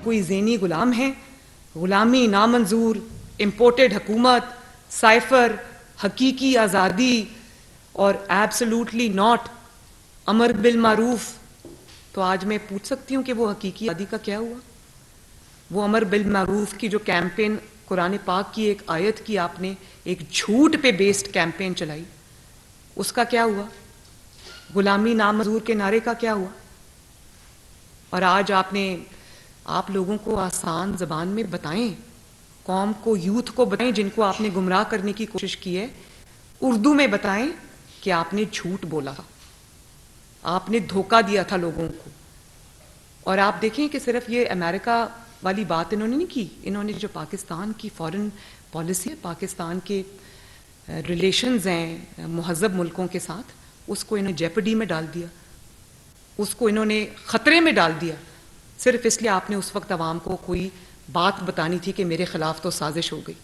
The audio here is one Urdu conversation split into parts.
کوئی ذہنی غلام ہیں. غلامی نامنظور، امپورٹڈ حکومت، سائفر، حقیقی آزادی اور ایبسلوٹلی ناٹ امر بالمعروف. تو آج میں پوچھ سکتی ہوں کہ وہ حقیقی آزادی کا کیا ہوا؟ وہ امر بالمعروف کی جو کیمپین قرآن پاک کی ایک آیت کی آپ نے ایک جھوٹ پہ بیسڈ کیمپین چلائی، اس کا کیا ہوا؟ غلامی نامنظور کے نعرے کا کیا ہوا؟ اور آج آپ لوگوں کو آسان زبان میں بتائیں، قوم کو، یوتھ کو بتائیں جن کو آپ نے گمراہ کرنے کی کوشش کی ہے، اردو میں بتائیں کہ آپ نے جھوٹ بولا تھا، آپ نے دھوکہ دیا تھا لوگوں کو. اور آپ دیکھیں کہ صرف یہ امریکہ والی بات انہوں نے نہیں کی، انہوں نے جو پاکستان کی فارن پالیسی ہے، پاکستان کے ریلیشنز ہیں مہذب ملکوں کے ساتھ، اس کو انہوں نے جیپڈی میں ڈال دیا، اس کو انہوں نے خطرے میں ڈال دیا، صرف اس لیے آپ نے اس وقت عوام کو کوئی بات بتانی تھی کہ میرے خلاف تو سازش ہو گئی.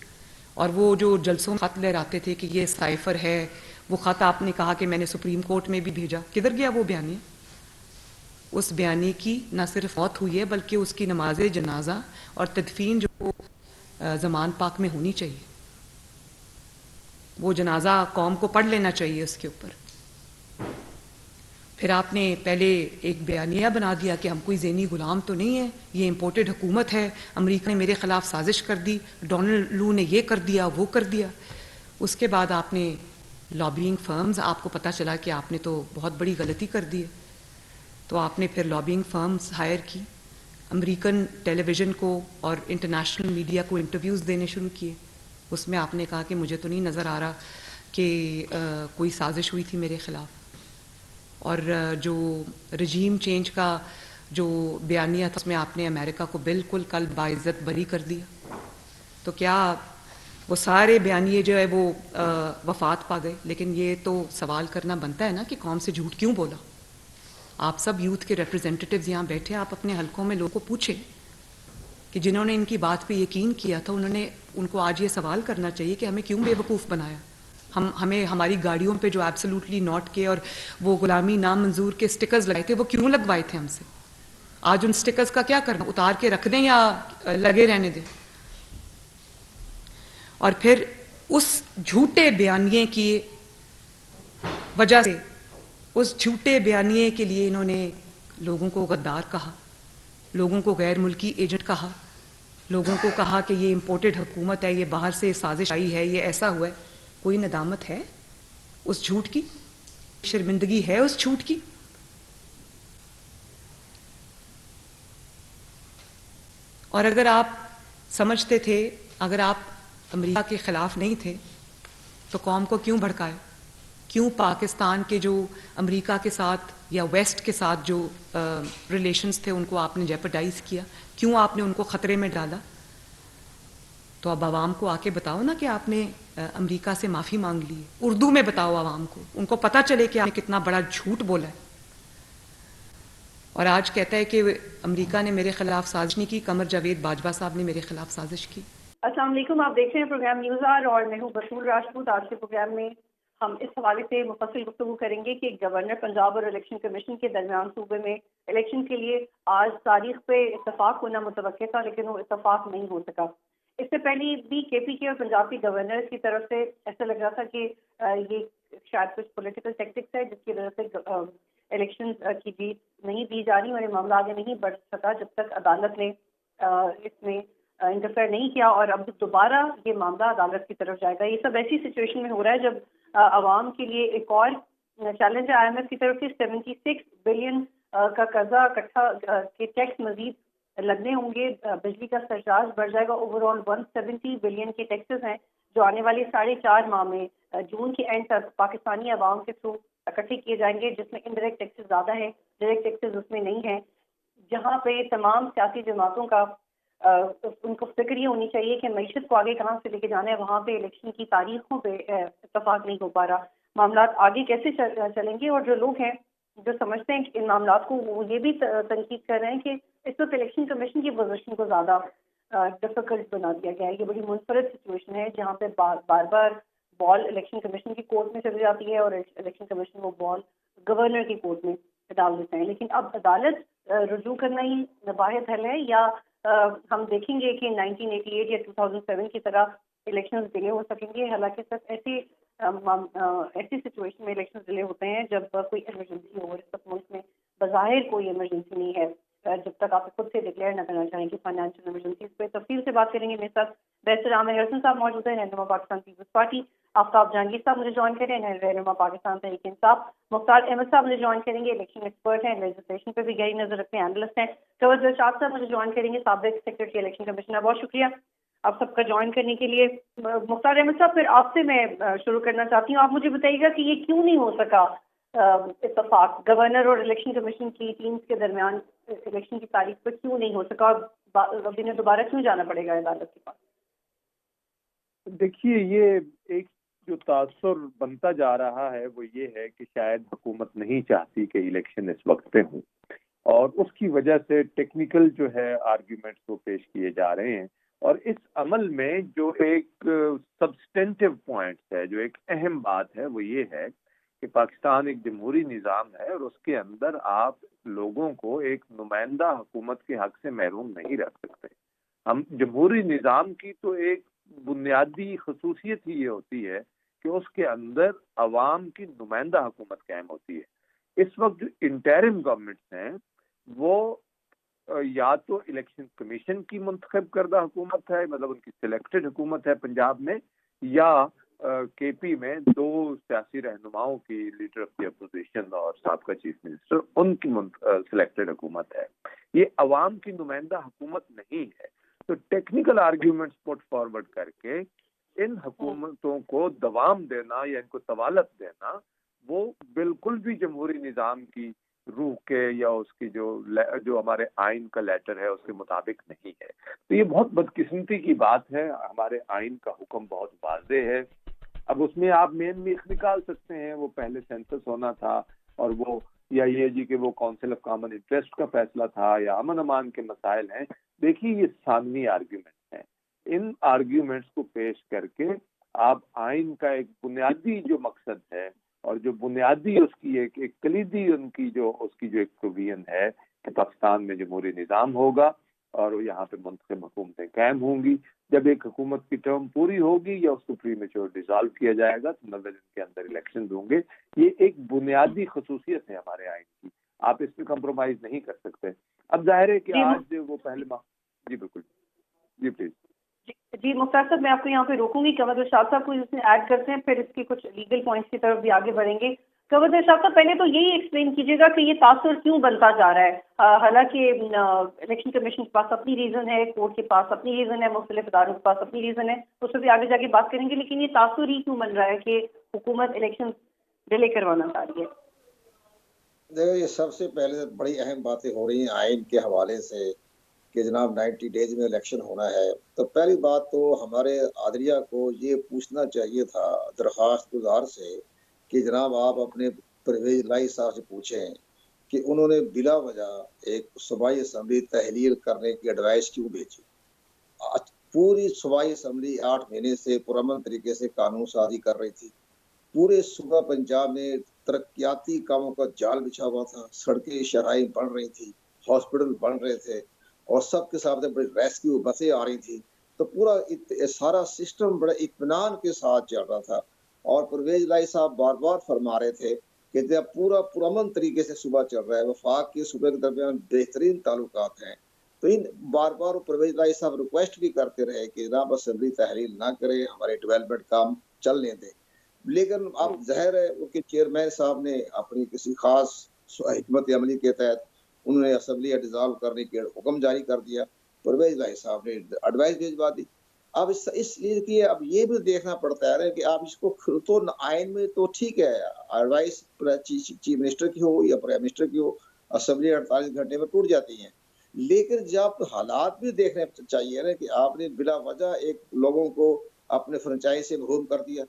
اور وہ جو جلسوں میں خط لہراتے تھے کہ یہ سائفر ہے، وہ خط آپ نے کہا کہ میں نے سپریم کورٹ میں بھی بھیجا، کدھر گیا وہ بیانیہ؟ اس بیانیے کی نہ صرف موت ہوئی ہے بلکہ اس کی نماز جنازہ اور تدفین جو زمان پاک میں ہونی چاہیے، وہ جنازہ قوم کو پڑھ لینا چاہیے اس کے اوپر. پھر آپ نے پہلے ایک بیانیہ بنا دیا کہ ہم کوئی ذہنی غلام تو نہیں ہے، یہ امپورٹڈ حکومت ہے، امریکہ نے میرے خلاف سازش کر دی، ڈونلڈ لو نے یہ کر دیا وہ کر دیا. اس کے بعد آپ نے لابینگ فرمز، آپ کو پتہ چلا کہ آپ نے تو بہت بڑی غلطی کر دی ہے، تو آپ نے پھر لابینگ فرمز ہائر کی، امریکن ٹیلی ویژن کو اور انٹرنیشنل میڈیا کو انٹرویوز دینے شروع کیے. اس میں آپ نے کہا کہ مجھے تو نہیں نظر آ رہا کہ کوئی سازش ہوئی تھی میرے خلاف. اور جو رجیم چینج کا جو بیانیہ تھا اس میں آپ نے امریکہ کو بالکل کل باعزت بری کر دیا. تو کیا وہ سارے بیانیے جو ہے وہ وفات پا گئے؟ لیکن یہ تو سوال کرنا بنتا ہے نا کہ قوم سے جھوٹ کیوں بولا؟ آپ سب یوتھ کے ریپرزینٹیٹیوز یہاں بیٹھے، آپ اپنے حلقوں میں لوگوں کو پوچھیں کہ جنہوں نے ان کی بات پہ یقین کیا تھا ان کو آج یہ سوال کرنا چاہیے کہ ہمیں کیوں بے وقوف بنایا. ہمیں ہماری گاڑیوں پہ جو ایبسلوٹلی ناٹ کے اور وہ غلامی نامنظور کے سٹکرز لگائے تھے وہ کیوں لگوائے تھے ہم سے؟ آج ان سٹکرز کا کیا کرنا؟ اتار کے رکھ دیں یا لگے رہنے دیں؟ اور پھر اس جھوٹے بیانیے کی وجہ سے، اس جھوٹے بیانیے کے لیے انہوں نے لوگوں کو غدار کہا، لوگوں کو غیر ملکی ایجنٹ کہا، لوگوں کو کہا کہ یہ امپورٹڈ حکومت ہے، یہ باہر سے سازش آئی ہے، یہ ایسا ہوا ہے. کوئی ندامت ہے اس جھوٹ کی؟ شرمندگی ہے اس جھوٹ کی؟ اور اگر آپ سمجھتے تھے، اگر آپ امریکہ کے خلاف نہیں تھے تو قوم کو کیوں بھڑکائے؟ کیوں پاکستان کے جو امریکہ کے ساتھ یا ویسٹ کے ساتھ جو ریلیشنز تھے ان کو آپ نے جیپرڈائز کیا؟ کیوں آپ نے ان کو خطرے میں ڈالا؟ تو اب عوام کو آ کے بتاؤ نا کہ آپ نے امریکہ سے معافی مانگ لی. اردو میں بتاؤ عوام کو، ان کو پتہ چلے کہ آپ نے کتنا بڑا جھوٹ بولا ہے. اور آج کہتا ہے کہ امریکہ نے میرے خلاف سازش نہیں کی، قمر جاوید باجوہ صاحب نے میرے خلاف سازش کی. السلام علیکم، آپ دیکھ رہے ہیں پروگرام نیوز آر اور میں ہوں بطول راجپوت. آج کے پروگرام میں ہم اس حوالے سے مفصل گفتگو کریں گے کہ گورنر پنجاب اور الیکشن کمیشن کے درمیان صوبے میں الیکشن کے لیے آج تاریخ پہ اتفاق ہونا متوقع تھا لیکن وہ اتفاق نہیں ہو سکا. اس سے پہلے بھی کے پی کے اور پنجاب کی گورنر کی طرف سے ایسا لگ رہا تھا کہ یہ شاید کچھ پولیٹیکل ٹیکٹکس ہے جس کی وجہ سے الیکشن کی ڈیٹ نہیں دی جا رہی اور یہ معاملہ آگے نہیں بڑھ سکا جب تک عدالت نے اس میں انٹرفیئر نہیں کیا. اور اب دوبارہ یہ معاملہ عدالت کی طرف جائے گا. یہ سب ایسی سچویشن میں ہو رہا ہے جب عوام کے لیے ایک اور چیلنج ہے آئی ایم ایف کی طرف سے. 76 بلین کا قرضہ اکٹھا کے ٹیکس مزید لگنے ہوں گے. بجلی کا سرچارج بڑھ جائے گا. اوور آل 170 بلین کے ٹیکسز ہیں جو آنے والے 4.5 ماہ میں جون کے اینڈ تک پاکستانی عوام کے تھرو اکٹھے کیے جائیں گے، جس میں انڈائریکٹ ٹیکسز زیادہ ہیں، ڈائریکٹ ٹیکسز اس میں نہیں ہیں. جہاں پہ تمام سیاسی جماعتوں کا ان کو فکر یہ ہونی چاہیے کہ معیشت کو آگے کہاں سے لے کے جانا ہے، وہاں پہ الیکشن کی تاریخوں پہ اتفاق نہیں ہو پا رہا. معاملات آگے کیسے چلیں گے؟ اور جو لوگ ہیں جو سمجھتے ہیں کہ ان معاملات کو، وہ یہ بھی تنقید کر رہے ہیں کہ اس وقت الیکشن کمیشن کی پوزیشن کو زیادہ ڈفیکلٹ بنا دیا گیا ہے. یہ بڑی منفرد سچویشن ہے جہاں پہ بار بار بال الیکشن کمیشن کی کورٹ میں چلی جاتی ہے اور الیکشن کمیشن وہ بال گورنر کی کورٹ میں ڈال دیتے ہیں. لیکن اب عدالت رجوع کرنا ہی واحد حل ہے یا ہم دیکھیں گے کہ 1988 یا 2007 کی طرح الیکشن ڈیلے ہو سکیں گے. حالانکہ سر ایسی سچویشن میں الیکشن ڈیلے ہوتے ہیں جب کوئی ایمرجنسی ہو. اس وقت ملک میں بظاہر کوئی ایمرجنسی نہیں ہے جب تک آپ خود سے ڈکلیئر نہ کرنا چاہیں کہ فائنینشیل ایمرجنسی. اس پہ تفصیل سے بات کریں گے. میرے ساتھ بیرسٹر عامر حسن صاحب موجود ہیں, رہنما پاکستان پیپلز پارٹی. آفتاب جہانگیر صاحب مجھے جوائن کریں ہیں, رہنما پاکستان تحریک انصاف. مختار احمد صاحب مجھے جوائن کریں گے, الیکشن ایکسپرٹ ہیں, لیجسلیشن پہ بھی گہری نظر رکھتے ہیں, اینالسٹ ہیں. جواد ارشاد صاحب مجھے جوائن کریں گے, سابق سیکرٹری الیکشن کمیشنر. بہت شکریہ آپ سب کا جوائن کرنے کے لیے. مختار احمد صاحب, پھر آپ سے میں شروع کرنا چاہتی ہوں. آپ مجھے بتائیے گا کہ یہ کیوں نہیں ہو سکا اتفاق گورنر اور الیکشن کمیشن کی ٹیمز کے درمیان الیکشن کی تاریخ پر کیوں نہیں ہو سکا, اور انہیں دوبارہ کیوں جانا پڑے گا عدالت کے پاس؟ دیکھیے, یہ ایک جو تاثر بنتا جا رہا ہے وہ یہ ہے کہ شاید حکومت نہیں چاہتی کہ الیکشن اس وقت پہ ہوں, اور اس کی وجہ سے ٹیکنیکل جو ہے آرگیومنٹس کو پیش کیے جا رہے ہیں. اور اس عمل میں جو ایک سبسٹینٹیو پوائنٹس ہے, جو ایک اہم بات ہے, وہ یہ ہے کہ پاکستان ایک جمہوری نظام ہے اور اس کے اندر آپ لوگوں کو ایک نمائندہ حکومت کے حق سے محروم نہیں رکھ سکتے. ہم جمہوری نظام کی تو ایک بنیادی خصوصیت ہی یہ ہوتی ہے کہ اس کے اندر عوام کی نمائندہ حکومت قائم ہوتی ہے. اس وقت جو انٹرم گورنمنٹس ہیں وہ یا تو الیکشن کمیشن کی منتخب کردہ حکومت ہے, مطلب ان کی سلیکٹڈ حکومت ہے پنجاب میں, یا کے پی میں دو سیاسی رہنماؤں کی, لیڈر آف دی اپوزیشن اور سابقہ چیف منسٹر, ان کی سلیکٹڈ حکومت ہے. یہ عوام کی نمائندہ حکومت نہیں ہے. تو ٹیکنیکل آرگیومنٹس پٹ فارورڈ کر کے ان حکومتوں کو دوام دینا یا ان کو طوالت دینا, وہ بالکل بھی جمہوری نظام کی روح کے یا اس کی جو ہمارے آئین کا لیٹر ہے اس کے مطابق نہیں ہے. تو یہ بہت بدقسمتی کی بات ہے. ہمارے آئین کا حکم بہت واضح ہے. اب اس میں آپ مین میخ نکال سکتے ہیں, وہ پہلے سینسس ہونا تھا, اور وہ یا یہ جی کہ وہ کونسل آف کامن انٹرسٹ کا فیصلہ تھا, یا امن امان کے مسائل ہیں. دیکھیے, یہ ثانوی آرگیومنٹس ہیں. ان آرگیومنٹس کو پیش کر کے آپ آئین کا ایک بنیادی جو مقصد ہے اور جو بنیادی اس کی ایک کلیدی ان کی جو اس کی جو ایک پروویژن ہے کہ پاکستان میں جمہوری نظام ہوگا اور یہاں پہ منتخب حکومتیں قائم ہوں گی. جب ایک حکومت کی ٹرم پوری ہوگی یا اس کو پری میچور ڈیزالو کیا جائے گا تو 90 دن کے اندر الیکشن ہوں گے. یہ ایک بنیادی خصوصیت ہے ہمارے آئین کی, آپ اس پہ کمپرومائز نہیں کر سکتے. اب ظاہر ہے کہ آج وہ پہلے جی بالکل, جی پلیز. جی مختار صاحب, میں آپ کو یہاں پہ روکوں گی. قمر شاہ صاحب کو اس میں ایڈ کرتے ہیں, پھر اس کی کچھ لیگل پوائنٹس کی طرف بھی آگے بڑھیں گے. قمر شاہ صاحب, پہلے تو یہی ایکسپلین کیجیے گا کہ یہ تاثر کیوں بنتا جا رہا ہے. حالانکہ الیکشن کمیشن کے پاس اپنی ریزن ہے, کورٹ کے پاس اپنی ریزن ہے, مختلف اداروں کے پاس اپنی ریزن ہے, اس پہ بھی آگے جا کے بات کریں گے. لیکن یہ تاثر ہی کیوں بن رہا ہے کہ حکومت الیکشن ڈیلے کروانا چاہ رہی ہے؟ دیکھو, یہ سب سے پہلے بڑی اہم باتیں ہو رہی ہیں آئین کے حوالے سے کہ جناب 90 ڈیز میں الیکشن ہونا ہے. تو پہلی بات تو ہمارے عدلیہ کو یہ پوچھنا چاہیے تھا درخواست گزار سے کہ جناب آپ اپنے پرویز لائی صاحب سے پوچھیں کہ انہوں نے بلا وجہ ایک صوبائی اسمبلی تحلیل کرنے کی ایڈوائس کیوں بھیجی. پوری صوبائی اسمبلی 8 مہینے سے پرامن طریقے سے قانون سازی کر رہی تھی. پورے صوبہ پنجاب میں ترقیاتی کاموں کا جال بچھا ہوا تھا, سڑکیں شاہراہیں بن رہی تھی, ہاسپٹل بن رہے تھے, اور سب کے ساتھ بڑی ریسکیو بسیں آ رہی تھی. تو پورا سارا سسٹم بڑے اطمینان کے ساتھ چل رہا تھا. اور پرویز لائی صاحب بار بار فرما رہے تھے کہ جب پورا پرامن طریقے سے صوبہ چل رہا ہے, وفاق کے صوبے کے درمیان بہترین تعلقات ہیں. تو ان بار بار پرویز لائی صاحب ریکویسٹ بھی کرتے رہے کہ جناب اسمبلی تحلیل نہ کریں, ہمارے ڈیولپمنٹ کام چلنے دیں. لیکن اب ظاہر ہے ان کے چیئرمین صاحب نے اپنی کسی خاص حکمت عملی کے تحت انہوں نے اسمبلی ڈیزالو کرنے کے حکم جاری کر دیا. پرویز لائی صاحب نے ایڈوائس بھیجوا دی. اب اس لیے کہ اب یہ بھی دیکھنا پڑتا ہے کہ آپ اس کو تو آئین میں تو ٹھیک ہے, ایڈوائس چیف منسٹر کی ہو یا پرائم منسٹر کی ہو, اسمبلی 48 گھنٹے میں ٹوٹ جاتی ہیں. لیکن جب حالات بھی دیکھنے چاہیے نا کہ آپ نے بلا وجہ ایک لوگوں کو اپنے فرنچائز سے محروم کر دیا,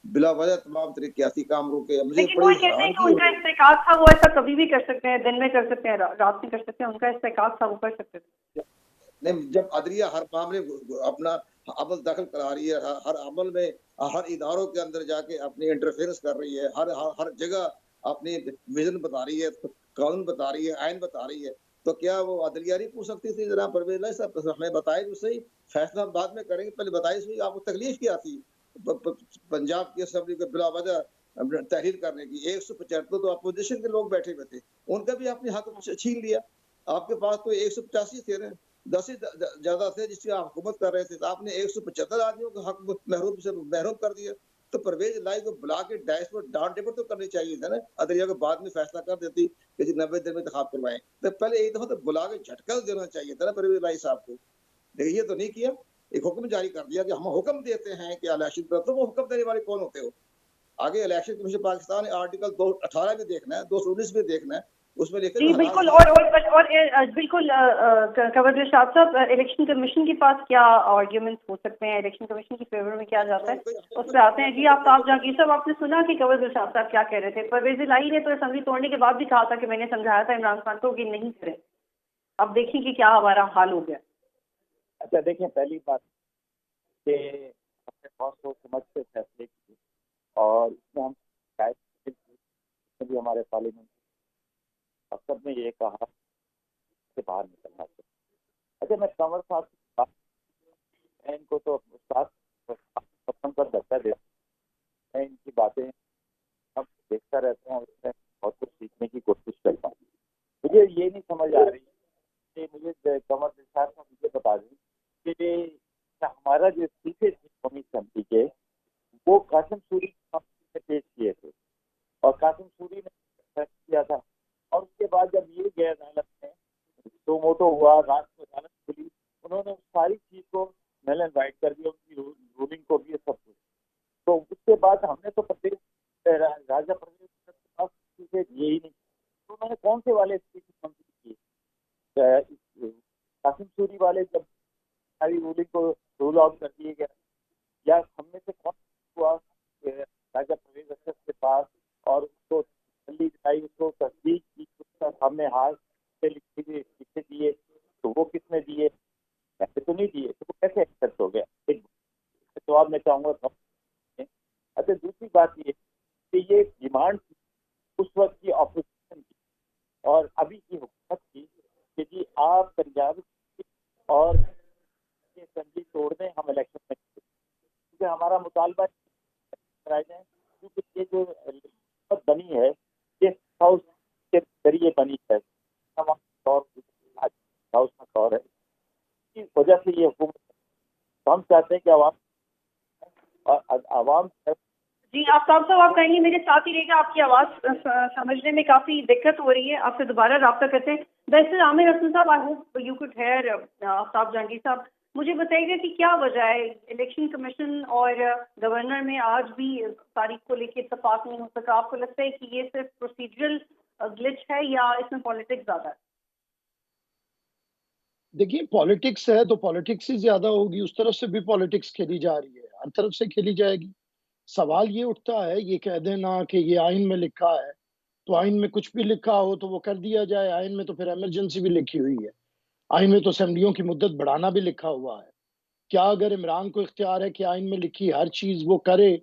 بلا وجہ تمام طریقیاتی کام روکے. لیکن وہ کہتے ہیں کہ ان کا استحقاق تھا, وہ ایسا کبھی بھی کر سکتے ہیں, دن میں کر سکتے ہیں, رات میں کر سکتے ہیں, ان کا استحقاق تھا, وہ کر سکتے تھے. نہیں, جب عدلیہ ہر معاملے اپنا عمل دخل کرا رہی ہے, ہر عمل میں ہر اداروں کے اندر جا کے اپنی انٹرفیئرنس کر رہی ہے, ہر جگہ اپنی ویژن بتا رہی ہے, قانون بتا رہی ہے, آئین بتا رہی ہے, تو کیا وہ عدلیہ نہیں پوچھ سکتی تھی جناب پرویز لائی صاحب؟ ہمیں بتائے تو صحیح، فیصلہ ہم بعد میں کریں گے، پہلے بتائیے صحیح آپ کو تکلیف کیا تھی پنجاب کی اسمبلی کو بلا وجہ تحریر کرنے کی؟ 175 تو اپوزیشن کے لوگ بیٹھے ہوئے تھے، ان کا بھی آپ نے حق چھین لیا. آپ کے پاس تو 185 تھے نا، 10 ہی زیادہ تھے جس کی آپ حکومت کر رہے تھے، تو آپ نے 175 آدمیوں کا حق محروم کر دیا. تو پرویز لائی کو بلا کے ڈائس پر ڈانٹ ڈپٹ تو کرنی چاہیے تھا نا، عدلیہ کو بعد میں فیصلہ کر دیتی کہ 90 دن میں انتخاب کروائیں. تو پہلے ایک دفعہ تو بلا کے جھٹکا دینا چاہیے تھا نا پرویز لائی صاحب کو، لیکن یہ تو نہیں کیا. ایک حکم جاری کر دیا کہ ہم حکم دیتے ہیں کہ الیکشن پر، تو وہ حکم دینے والے کون ہوتے ہو؟ آگے الیکشن کمیشن پاکستان نے آرٹیکل 218 بھی دیکھنا ہے، 219 بھی دیکھنا ہے، اس میں لکھے جی بالکل. اور بالکل کنور شاہ صاحب، الیکشن کمیشن کے پاس کیا آرگیومنٹس ہو سکتے ہیں، الیکشن کمیشن کی فیور میں کیا جاتا ہے، اس پہ آتے ہیں. جی آفتاب جہانگیر صاحب، آپ نے سنا کہ کنور شاہ صاحب کیا کہہ رہے تھے؟ پرویز لائی نے تو اسمبلی توڑنے کے بعد بھی کہا تھا کہ میں نے سمجھایا تھا عمران خان کو کہ نہیں کریں. اب دیکھیں کہ کیا ہمارا حال ہو گیا. اچھا دیکھیں، پہلی بات کہ ہم نے بہت سوچ سمجھ کے فیصلے کیے اور اس میں ہم بھی ہمارے پارلیمنٹ مقصد میں یہ کہا کہ باہر نکلنا چاہیے. اچھا میں کنور صاحب کی بات، میں ان کو تو استاد پر دھکا دیتا، میں ان کی باتیں اب دیکھتا رہتا ہوں، اس میں بہت کچھ سیکھنے کی کوشش کرتا ہوں. مجھے یہ نہیں سمجھ آ رہی کہ مجھے کنور صاحب کو مجھے بتا دیں کہ ہمارا جو استعفے تھے قومی اسمبلی کے، وہ قاسم سوری نے پیش کیے تھے اور قاسم سوری نے فیصلہ کیا تھا، اور اس کے بعد جب یہ گئے عدالت میں، تو موٹو ہوا، رات کو عدالت کھلی، انہوں نے ساری چیز کو نل اینڈ وائٹ کر دیا، ان کی رولنگ کو بھی، سب کچھ. تو اس کے بعد ہم نے تو راجہ پرویز کے پاس استعفے دیے ہی نہیں. تو انہوں نے کون سے والے استعفے منظور کیے؟ قاسم سوری والے جب ساری رولنگ کو رول آؤٹ کر دیے گیا، یا ہم میں سے کون ہوا کہ راجہ پرویز اشرف کے پاس اور اس کو تسلی دلائی، اس کو تصدیق کی، ہم نے ہاتھ سے لکھے دیے، تو وہ کس نے دیے؟ ایسے تو نہیں دیے، تو وہ کیسے ایکسپٹ ہو گیا؟ ایک جواب میں چاہوں گا. اچھا دوسری بات یہ کہ یہ ڈیمانڈ اس وقت کی اپوزیشن کی اور ابھی کی حکومت کی کہ جی آپ پنجاب اور اسمبلی توڑ دیں، ہم الیکشن میں، کیونکہ ہمارا مطالبہ کرائے جائیں، کیونکہ یہ جو حکومت بنی ہے یہ ہاؤس کے ذریعے بنی ہے، ہاؤس کا دور ہے، اس وجہ سے یہ حکومت، تو ہم چاہتے ہیں کہ عوام جی آفتاب صاحب، آپ کہیں گے میرے ساتھ ہی رہے گا، آپ کی آواز سمجھنے میں کافی دقت ہو رہی ہے، آپ سے دوبارہ رابطہ کرتے ہیں. دراصل عامر حسن صاحب، I hope you could hear Aftab Jahangir صاحب. مجھے بتائیے گا کہ کیا وجہ ہے الیکشن کمیشن اور گورنر میں آج بھی تاریخ کو لے کے اتفاق نہیں ہو سکا؟ آپ کو لگتا ہے کہ یہ صرف پروسیجرل گلچ ہے یا اس میں پالیٹکس زیادہ ہے؟ دیکھیے پالیٹکس ہے تو پالیٹکس ہی زیادہ ہوگی، اس طرف سے بھی پالیٹکس کھیلی جا رہی ہے، ہر طرف سے کھیلی جائے گی. سوال یہ اٹھتا ہے، یہ کہہ دینا کہ یہ آئین میں لکھا ہے تو آئین میں کچھ بھی لکھا ہو تو وہ کر دیا جائے. آئین میں تو پھر ایمرجنسی بھی لکھی ہوئی ہے، آئین میں تو اسمبلیوں کی مدت بڑھانا بھی لکھا ہوا ہے. کیا اگر عمران کو اختیار ہے کہ آئین میں لکھی ہر چیز وہ کرے،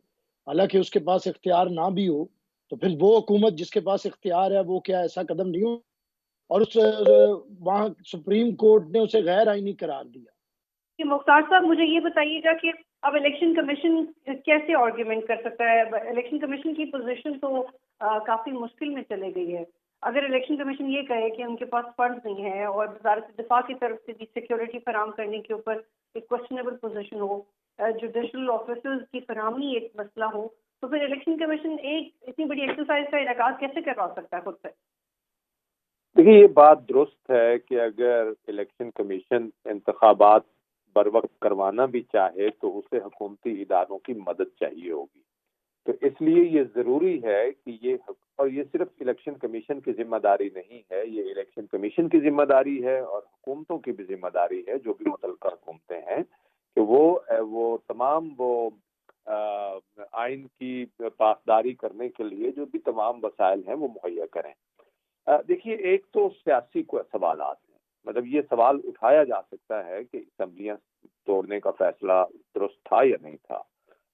حالانکہ اس کے پاس اختیار نہ بھی ہو، تو پھر وہ حکومت جس کے پاس اختیار ہے وہ کیا ایسا قدم نہیں ہو؟ اور وہاں سپریم کورٹ نے اسے غیر آئینی قرار دیا. مختار صاحب، مجھے یہ بتائیے گا کہ اب الیکشن کمیشن کیسے آرگیومنٹ کر سکتا ہے؟ الیکشن کمیشن کی پوزیشن تو کافی مشکل میں چلے گئی ہے. اگر الیکشن کمیشن یہ کہے کہ ان کے پاس فنڈ نہیں ہے اور وزارت دفاع کی طرف سے بھی سیکیورٹی فراہم کرنے کے اوپر ایک کوشچنیبل پوزیشن ہو، جوڈیشل آفیسرز کی فراہمی ایک مسئلہ ہو، تو پھر الیکشن کمیشن ایک اتنی بڑی ایکسرسائز کا انعقاد کیسے کروا سکتا ہے خود سے؟ دیکھیے یہ بات درست ہے کہ اگر الیکشن کمیشن انتخابات بر وقت کروانا بھی چاہے تو اسے حکومتی اداروں کی مدد چاہیے ہوگی. تو اس لیے یہ ضروری ہے کہ یہ صرف الیکشن کمیشن کی ذمہ داری نہیں ہے، یہ الیکشن کمیشن کی ذمہ داری ہے اور حکومتوں کی بھی ذمہ داری ہے، جو بھی متعلقہ حکومتیں ہیں، کہ وہ تمام وہ آئین کی پاسداری کرنے کے لیے جو بھی تمام وسائل ہیں وہ مہیا کریں. دیکھیے ایک تو سیاسی سوالات ہیں، مطلب یہ سوال اٹھایا جا سکتا ہے کہ اسمبلیاں توڑنے کا فیصلہ درست تھا یا نہیں تھا.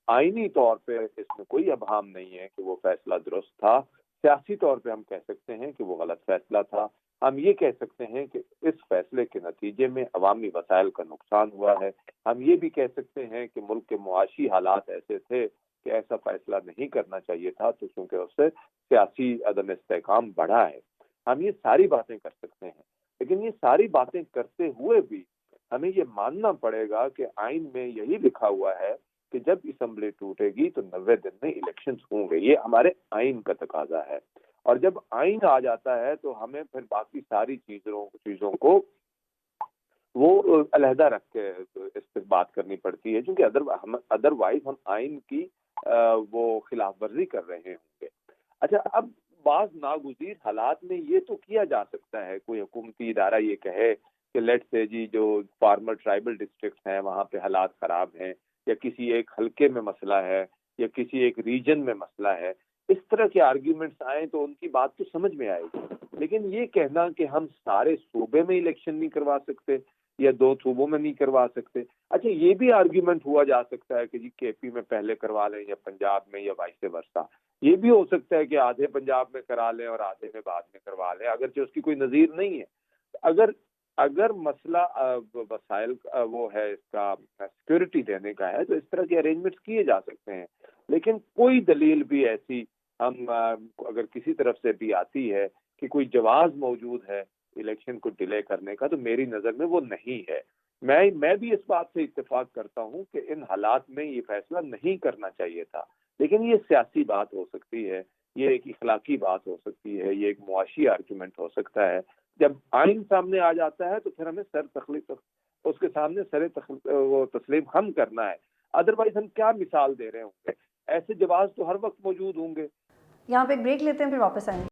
آئینی طور پہ اس میں کوئی ابہام نہیں ہے کہ وہ فیصلہ درست تھا، سیاسی طور پہ ہم کہہ سکتے ہیں کہ وہ غلط فیصلہ تھا. ہم یہ کہہ سکتے ہیں کہ اس فیصلے کے نتیجے میں عوامی وسائل کا نقصان ہوا ہے. ہم یہ بھی کہہ سکتے ہیں کہ ملک کے معاشی حالات ایسے تھے کہ ایسا فیصلہ نہیں کرنا چاہیے تھا، تو چونکہ اس سے سیاسی عدم استحکام بڑھا ہے. ہم یہ ساری باتیں کر سکتے ہیں، لیکن یہ ساری باتیں کرتے ہوئے بھی ہمیں یہ ماننا پڑے گا کہ آئین میں یہی لکھا ہوا ہے کہ جب اسمبلی ٹوٹے گی تو 90 دن میں الیکشنز ہوں گے. یہ ہمارے آئین کا تقاضا ہے، اور جب آئین آ جاتا ہے تو ہمیں پھر باقی ساری چیزوں کو وہ علیحدہ رکھ کے اس پہ بات کرنی پڑتی ہے، کیونکہ ادروائز ہم آئین کی وہ خلاف ورزی کر رہے ہوں گے. اچھا، اب بعض ناگزیر حالات میں یہ تو کیا جا سکتا ہے، کوئی حکومتی ادارہ یہ کہے کہ لیٹ سے جی جو فارمر ٹرائبل ڈسٹرکٹس ہیں وہاں پہ حالات خراب ہیں، یا کسی ایک حلقے میں مسئلہ ہے، یا کسی ایک ریجن میں مسئلہ ہے. اس طرح کے آرگیومنٹس آئیں تو ان کی بات تو سمجھ میں آئے گی، لیکن یہ کہنا کہ ہم سارے صوبے میں الیکشن نہیں کروا سکتے یا 2 صوبوں میں نہیں کروا سکتے. اچھا، یہ بھی آرگیومنٹ ہوا جا سکتا ہے کہ جی کے پی میں پہلے کروا لیں یا پنجاب میں یا وائس ورسا. یہ بھی ہو سکتا ہے کہ آدھے پنجاب میں کرا لیں اور آدھے میں بعد میں کروا لیں، اگرچہ اس کی کوئی نظیر نہیں ہے. اگر مسئلہ وسائل وہ ہے اس کا سیکورٹی دینے کا ہے تو اس طرح کے ارینجمنٹس کیے جا سکتے ہیں، لیکن کوئی دلیل بھی ایسی ہم اگر کسی طرف سے بھی آتی ہے کہ کوئی جواز موجود ہے الیکشن کو ڈیلے کرنے کا، تو میری نظر میں وہ نہیں ہے. میں بھی اس بات سے اتفاق کرتا ہوں کہ ان حالات میں یہ فیصلہ نہیں کرنا چاہیے تھا، لیکن یہ سیاسی بات ہو سکتی ہے، یہ ایک اخلاقی بات ہو سکتی ہے، یہ ایک معاشی آرگومنٹ ہو سکتا ہے. جب آئین سامنے آ جاتا ہے تو پھر ہمیں اس کے سامنے وہ تسلیم ہم کرنا ہے. ادروائز ہم کیا مثال دے رہے ہوں گے؟ ایسے جواز تو ہر وقت موجود ہوں گے. یہاں پہ ایک بریک لیتے ہیں، پھر واپس آئیں گے.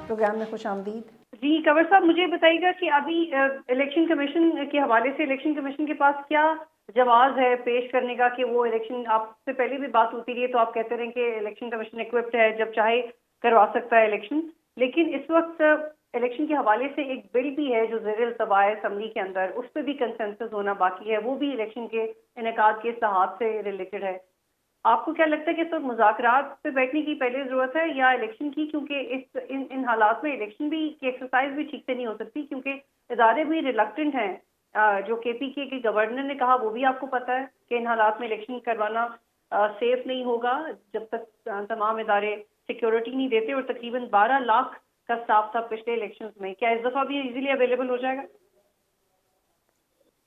پروگرام میں خوش آمدید. جی کنور صاحب، مجھے بتائیے گا کہ ابھی الیکشن کمیشن کے حوالے سے الیکشن کمیشن کے پاس کیا جواز ہے پیش کرنے کا کہ وہ الیکشن، آپ سے پہلے بھی بات ہوتی رہی ہے تو آپ کہتے رہے کہ الیکشن کمیشن ایکوپڈ ہے، جب چاہے کروا سکتا ہے الیکشن، لیکن اس وقت الیکشن کے حوالے سے ایک بل بھی ہے جو زیر التوا ہے اسمبلی کے اندر، اس پہ بھی کنسنسس ہونا باقی ہے، وہ بھی الیکشن کے انعقاد کے اصلاحات سے ریلیٹڈ ہے. آپ کو کیا لگتا ہے کہ اس وقت مذاکرات پہ بیٹھنے کی پہلے ضرورت ہے یا الیکشن کی؟ کیونکہ ان حالات میں الیکشن بھی کی ایکسرسائز بھی ٹھیک سے نہیں ہو سکتی، کیونکہ ادارے بھی ریلکٹنٹ ہیں. جو کے پی کے گورنر نے کہا وہ بھی آپ کو پتہ ہے کہ ان حالات میں الیکشن کروانا سیف نہیں ہوگا جب تک تمام ادارے سیکیورٹی نہیں دیتے، اور تقریباً 12 لاکھ کا اسٹاف تھا پچھلے الیکشنز میں. کیا اس دفعہ بھی ایزیلی اویلیبل ہو جائے گا؟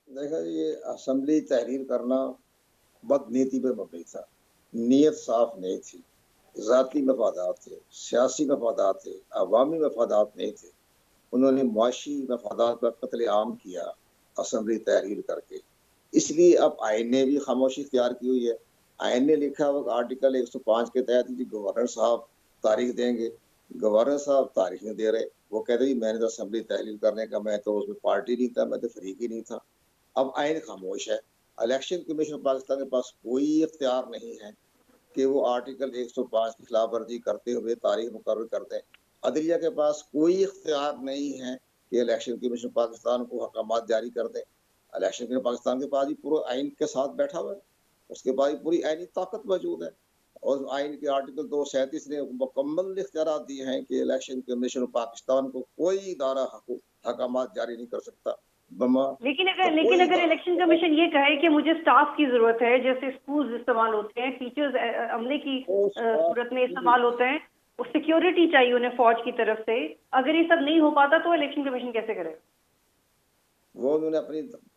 دیکھا، یہ اسمبلی تحریر کرنا بد نیتی پہ مبنی تھا. نیت صاف نہیں تھی، ذاتی مفادات تھے، سیاسی مفادات تھے، عوامی مفادات نہیں تھے. انہوں نے معاشی مفادات کا قتل عام کیا اسمبلی تحریر کر کے. اس لیے اب آئین نے بھی خاموشی اختیار کی ہوئی ہے. آئین نے لکھا ہوا آرٹیکل 105 کے تحت جی گورنر صاحب تاریخ دیں گے. گورنر صاحب تاریخ نہیں دے رہے، وہ کہتے جی میں نے تو اسمبلی تحریر کرنے کا، میں تو اس میں پارٹی نہیں تھا، میں تو فریق ہی نہیں تھا. اب آئین خاموش ہے. الیکشن کمیشن پاکستان کے پاس کوئی اختیار نہیں ہے کہ وہ آرٹیکل 105 کی خلاف ورزی کرتے ہوئے تاریخ مقرر کر دیں. عدلیہ کے پاس کوئی اختیار نہیں ہے کہ الیکشن کمیشن پاکستان کو احکامات جاری کر دیں. الیکشن کمیشن پاکستان کے پاس ہی پورے آئین کے ساتھ بیٹھا ہوا ہے، اس کے پاس پوری آئینی طاقت موجود ہے، اور آئین کے آرٹیکل 237 نے مکمل اختیارات دیے ہیں کہ الیکشن کمیشن پاکستان کو کوئی ادارہ احکامات جاری نہیں کر سکتا. لیکن اگر الیکشن کمیشن یہ کہے کہ مجھے سٹاف کی ضرورت ہے، جیسے اسکولز استعمال ہوتے ہیں، ٹیچرز عملے کی صورت میں استعمال ہوتے ہیں، سیکیورٹی چاہیے انہیں فوج کی طرف سے، اگر یہ سب نہیں ہو پاتا تو الیکشن کمیشن کیسے کرے؟ وہ انہوں نے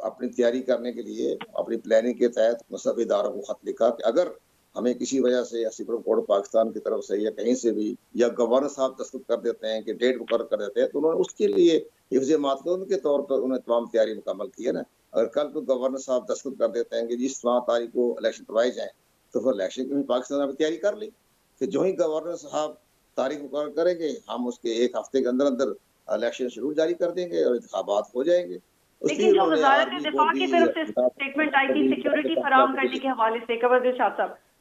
اپنی تیاری کرنے کے لیے اپنی پلاننگ کے تحت مذہبی اداروں کو خط لکھا کہ اگر ہمیں کسی وجہ سے یا سپریم کورٹ پاکستان کی طرف سے یا کہیں سے بھی یا گورنر صاحب دستخط کر دیتے ہیں کہ ڈیٹ مقرر کر دیتے ہیں، تو انہوں نے اس کے لیے حفظ معتقد کے طور پر انہیں تمام تیاری مکمل کی ہے نا. اگر کل کو گورنر صاحب دستخط کر دیتے ہیں کہ جس 16 تاریخ کو الیکشن کروائی جائیں، تو پھر الیکشن کی پاکستان نے تیاری کر لی کہ جو ہی گورنر صاحب تاریخ مقرر کریں گے، ہم اس کے ایک ہفتے کے اندر اندر الیکشن شیڈول جاری کر دیں گے اور انتخابات ہو جائیں گے. لیکن جو وزارت دفاع کی طرف سے اسٹیٹمنٹ آئی تھی سیکیورٹی فراہم کرنے کے حوالے سے، کنور دلشاد صاحب،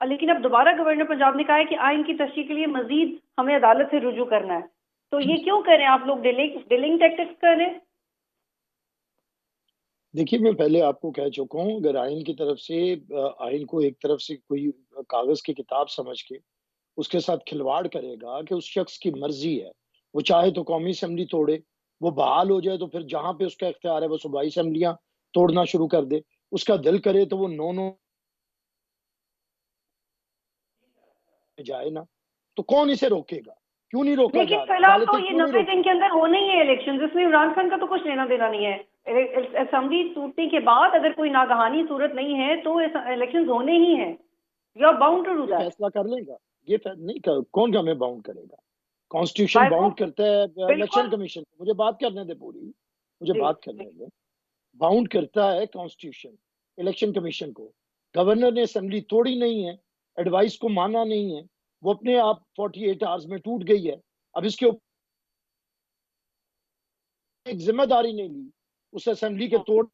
لیکن اب دوبارہ گورنر پنجاب نے کہا ہے کہ آئین کی تشریح کے لیے مزید ہمیں عدالت سے رجوع کرنا ہے. تو یہ کیوں کر رہے ہیں آپ لوگ؟ ڈیلنگ ٹیکٹکس کر رہے ہیں؟ دیکھیے میں پہلے آپ کو کہہ چکا ہوں، اگر آئین کی طرف سے آئین کو ایک طرف سے کوئی کاغذ کی کتاب سمجھ کے اس کے ساتھ کھلواڑ کرے گا کہ اس شخص کی مرضی ہے، وہ چاہے تو قومی اسمبلی توڑے، وہ بحال ہو جائے تو پھر جہاں پہ اس کا اختیار ہے وہ صوبائی اسمبلیاں توڑنا شروع کر دے، اس کا دل کرے تو وہ نو جائے نا، تو کون اسے روکے گا؟ کیوں نہیں روکا دیکھیے جا فی رہا؟ الحال تو عدالتیں یہ کیوں نہیں 90 روکتی؟ دن کے اندر ہونے ہی ہے الیکشن، جس میں عمران خان کا تو کچھ لینا دینا نہیں ہے. اسمبلی ٹوٹنے کے بعد اگر کوئی ناگہانی صورت نہیں ہے تو الیکشن ہونے ہی ہیں. You are bound to do یہ دیٹ. فیصلہ کر لے گا، نہیں کون ہمیں باؤنڈ کرے گا؟ کانسٹیٹیوشن بائی باؤنڈ کرتا ہے الیکشن بالکل کمیشن کو. مجھے بات کرنے دے پوری، مجھے جی. بات کرنے دے. باؤنڈ کرتا ہے کانسٹیٹیوشن الیکشن کمیشن کو. گورنر نے اسمبلی توڑی نہیں ہے، ایڈوائس کو مانا نہیں ہے، وہ اپنے آپ 48 آورز میں ٹوٹ گئی ہے. اب اس کے اوپر ایک ذمہ داری نہیں لی اس اسمبلی کے توڑ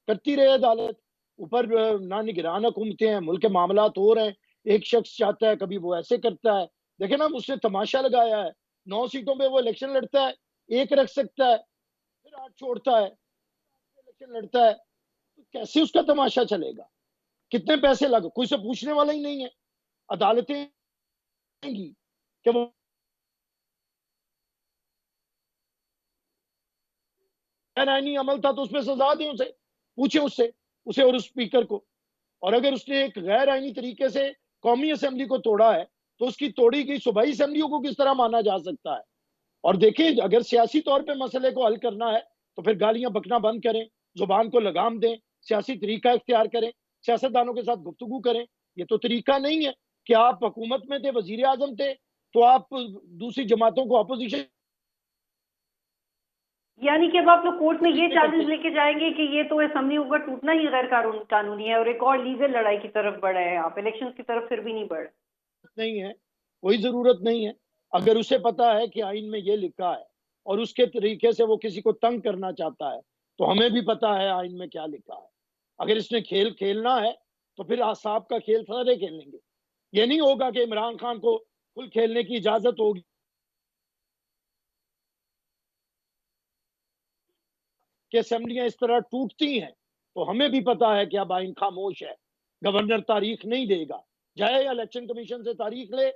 کرتی رہے عدالت. اوپر نہ نگران حکومتیں ہیں، ملک کے معاملات ہو رہے ہیں، ایک شخص چاہتا ہے کبھی وہ ایسے کرتا ہے. دیکھیں نا اس نے تماشا لگایا ہے، 9 سیٹوں پہ وہ الیکشن لڑتا ہے، ایک رکھ سکتا ہے پھر 8 چھوڑتا ہے، الیکشن لڑتا ہے. تو کیسے اس کا تماشا چلے گا؟ کتنے پیسے لگے؟ کوئی سے پوچھنے والا ہی نہیں ہے. عدالتیں گی کہ وہ غیر آئینی عمل تھا تو اس پہ سزا دیں، اسے پوچھیں اسے اور اس اسپیکر کو. اور اگر اس نے ایک غیر آئینی طریقے سے قومی اسمبلی کو توڑا ہے تو اس کی توڑی گئی صوبائی اسمبلیوں کو کس طرح مانا جا سکتا ہے؟ اور دیکھیں اگر سیاسی طور پہ مسئلے کو حل کرنا ہے تو پھر گالیاں بکنا بند کریں، زبان کو لگام دیں، سیاسی طریقہ اختیار کریں، سیاستدانوں کے ساتھ گفتگو کریں. یہ تو طریقہ نہیں ہے کہ آپ حکومت میں تھے، وزیر اعظم تھے، تو آپ دوسری جماعتوں کو اپوزیشن یعنی کہ اب آپ لوگ کورٹ میں یہ چیلنج لے کے جائیں گے کہ یہ تو اسمبلی کا ٹوٹنا ہی غیر قانونی ہے اور ایک اور لیگل لڑائی کی طرف بڑھ رہے ہیں آپ، الیکشن کی طرف پھر بھی نہیں بڑھ. نہیں ہے، کوئی ضرورت نہیں ہے. اگر اسے پتا ہے کہ آئین میں یہ لکھا ہے اور اس کے طریقے سے وہ کسی کو تنگ کرنا چاہتا ہے تو ہمیں بھی پتا ہے آئین میں کیا لکھا ہے. اگر اس نے کھیل کھیلنا ہے تو پھر احزاب کا کھیل سارے کھیلیں گے. یہ نہیں ہوگا کہ عمران خان کو کھل کھیلنے کی اجازت ہوگی کہ اسمبلیاں اس طرح ٹوٹتی ہیں. تو ہمیں بھی پتا ہے کہ اب آئین خاموش ہے. گورنر تاریخ نہیں دے گا، جائے الیکشن کمیشن سے تاریخ لے،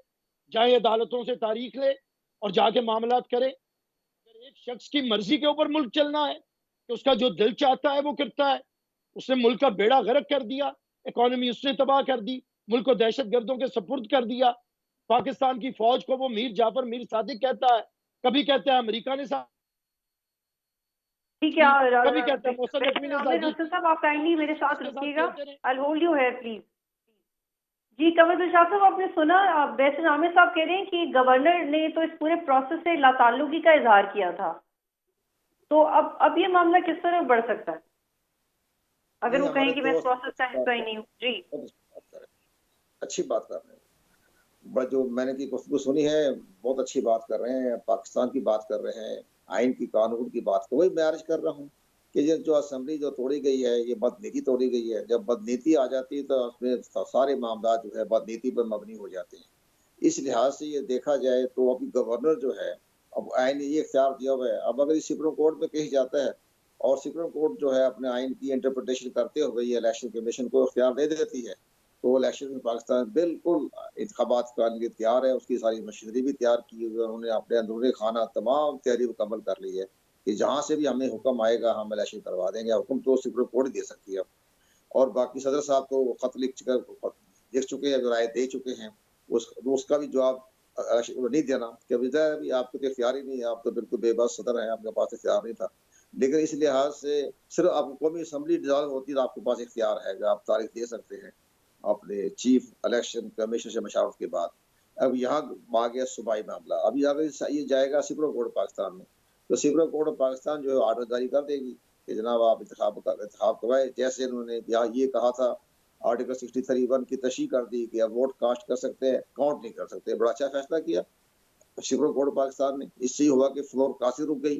جائے عدالتوں سے تاریخ لے اور جا کے معاملات کرے. اگر ایک شخص کی مرضی کے اوپر ملک چلنا ہے کہ اس کا جو دل چاہتا ہے وہ کرتا ہے. اس نے ملک کا بیڑا غرق کر دیا، اکانومی اس نے تباہ کر دی، ملک کو دہشت گردوں کے سپرد کر دیا. پاکستان کی فوج کو وہ میر جعفر میر صادق کہتا ہے، کبھی کہتا ہے امریکہ نے ٹھیک ہے کبھی کہتا ہے محسن نقوی نے عامر سازی حسن صاحب آپ کائنڈلی میرے ساتھ کے رکیے ساتھ گا. کھیلتے رہے. I'll hold you here please. جی قمر شاہ صاحب آپ نے سنا بیسن عامر صاحب کہہ رہے ہیں کہ گورنر نے تو اس پورے پروسیس سے لا تعلقی کا اظہار کیا تھا، تو اب یہ معاملہ کس طرح بڑھ سکتا ہے اگر وہ کہیں کہ میں اس پروسیس کا حصہ ہی نہیں ہوں؟ جی اچھی بات کر رہے ہیں، جو میں نے کی گفتگو سنی ہے بہت اچھی بات کر رہے ہیں، پاکستان کی بات کر رہے ہیں، آئین کی قانون کی بات. وہی میں عرض کر رہا ہوں کہ یہ جو اسمبلی جو توڑی گئی ہے یہ بدنیتی توڑی گئی ہے. جب بدنیتی آ جاتی ہے تو اس میں سارے معاملات جو ہے بدنیتی پر مبنی ہو جاتے ہیں. اس لحاظ سے یہ دیکھا جائے تو ابھی گورنر جو ہے اب آئین نے یہ اختیار دیا ہوا ہے. اب اگر یہ سپریم کورٹ میں کہیں جاتا ہے اور سپریم کورٹ جو ہے اپنے آئین کی انٹرپریٹیشن کرتے ہوئے یہ الیکشن کمیشن کو اختیار دے دیتی ہے تو الیکشن میں پاکستان بالکل انتخابات کا لیے تیار ہے. اس کی ساری مشینری بھی تیار کی ہوئی ہے، انہوں نے اپنے اندرونی خانہ تمام تیاری مکمل کر لی ہے کہ جہاں سے بھی ہمیں حکم آئے گا ہم الیکشن کروا دیں گے. حکم تو سپریم کورٹ دے سکتی ہے. اور باقی صدر صاحب تو خط لکھ چکے ہیں، رائے دے چکے ہیں، اس کا بھی جواب نہیں دینا کہ ابھی آپ کو اختیار ہی نہیں ہے، آپ تو بالکل بے بس صدر ہیں، آپ کے پاس اختیار نہیں تھا. لیکن اس لحاظ سے صرف آپ کو قومی اسمبلی ڈیزالو ہوتی تو آپ کے پاس اختیار ہے کہ آپ تاریخ دے سکتے ہیں اپنے چیف الیکشن کمیشن سے مشاورت کے بعد. اب یہاں آ گیا صوبائی معاملہ. ابھی اگر یہ جائے گا سپریم کورٹ پاکستان میں تو سپریم کورٹ پاکستان جو ہے آرڈر جاری کر دے گی کہ جناب آپ انتخاب کروائے. جیسے انہوں نے یہ کہا تھا آرٹیکل 63(1) کی تشریح کر دی کہ اب ووٹ کاسٹ کر سکتے ہیں، کاؤنٹ نہیں کر سکتے. بڑا اچھا فیصلہ کیا سپریم کورٹ پاکستان نے. اس سے ہوا کہ فلور کافی رک گئی